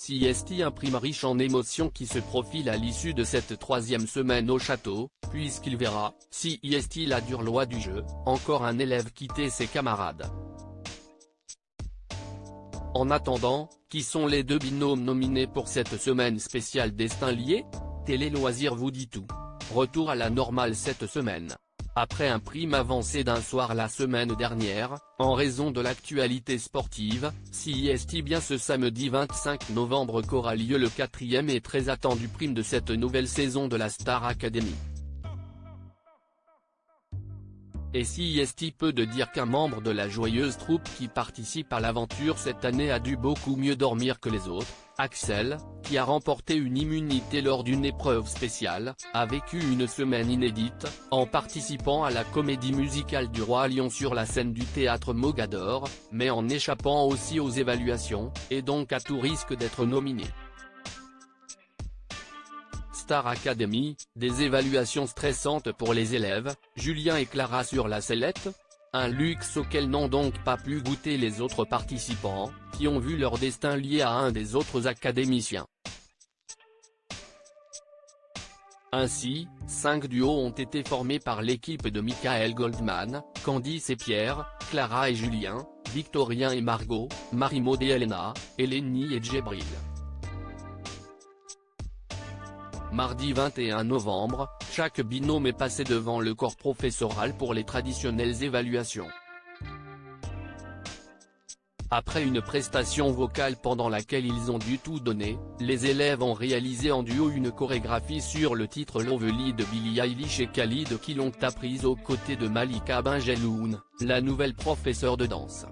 CST un prime riche en émotions qui se profile à l'issue de cette troisième semaine au château, puisqu'il verra, CST la dure loi du jeu, encore un élève quitter ses camarades. En attendant, qui sont les deux binômes nominés pour cette semaine spéciale Destins liés? Télé Loisirs vous dit tout. Retour à la normale cette semaine. Après un prime avancé d'un soir la semaine dernière, en raison de l'actualité sportive, CST bien ce samedi 25 novembre qu'aura lieu le 4e et très attendu prime de cette nouvelle saison de la Star Academy. Et CST peut de dire qu'un membre de la joyeuse troupe qui participe à l'aventure cette année a dû beaucoup mieux dormir que les autres. Axel, qui a remporté une immunité lors d'une épreuve spéciale, a vécu une semaine inédite, en participant à la comédie musicale du Roi Lion sur la scène du théâtre Mogador, mais en échappant aussi aux évaluations, et donc à tout risque d'être nominé. Star Academy, des évaluations stressantes pour les élèves, Julien et Clara sur la sellette. Un luxe auquel n'ont donc pas pu goûter les autres participants, qui ont vu leur destin lié à un des autres académiciens. Ainsi, 5 duos ont été formés par l'équipe de Michael Goldman, Candice et Pierre, Clara et Julien, Victorien et Margot, Marie-Maud et Elena, Eleni et Djibril. Mardi 21 novembre, chaque binôme est passé devant le corps professoral pour les traditionnelles évaluations. Après une prestation vocale pendant laquelle ils ont dû tout donner, les élèves ont réalisé en duo une chorégraphie sur le titre Lovely de Billie Eilish et Khalid qui l'ont apprise aux côtés de Malika Benjeloun, la nouvelle professeure de danse.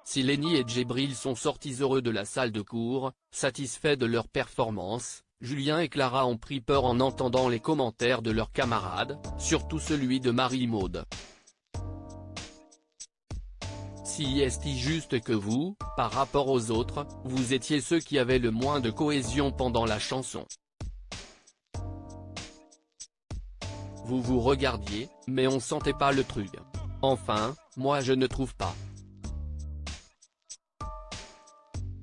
Si Eleni et Djibril sont sortis heureux de la salle de cours, satisfaits de leur performance, Julien et Clara ont pris peur en entendant les commentaires de leurs camarades, surtout celui de Marie-Maud. Si est juste que vous, par rapport aux autres, vous étiez ceux qui avaient le moins de cohésion pendant la chanson. Vous vous regardiez, mais on sentait pas le truc. Enfin, moi je ne trouve pas.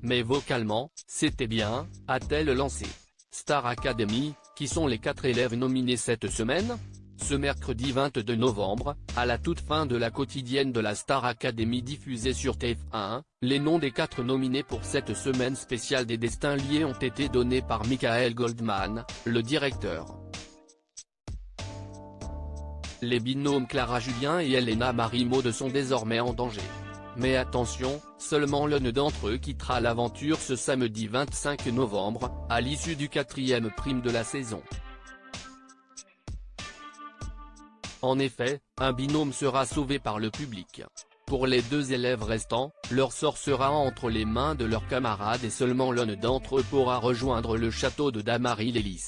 Mais vocalement, c'était bien, a-t-elle lancé. Star Academy, qui sont les 4 élèves nominés cette semaine? Ce mercredi 22 novembre, à la toute fin de la quotidienne de la Star Academy diffusée sur TF1, les noms des 4 nominés pour cette semaine spéciale des Destins liés ont été donnés par Michael Goldman, le directeur. Les binômes Clara Julien et Elena Marie-Maud sont désormais en danger. Mais attention, seulement l'un d'entre eux quittera l'aventure ce samedi 25 novembre, à l'issue du 4e prime de la saison. En effet, un binôme sera sauvé par le public. Pour les 2 élèves restants, leur sort sera entre les mains de leurs camarades et seulement l'un d'entre eux pourra rejoindre le château de Damary-Lélis.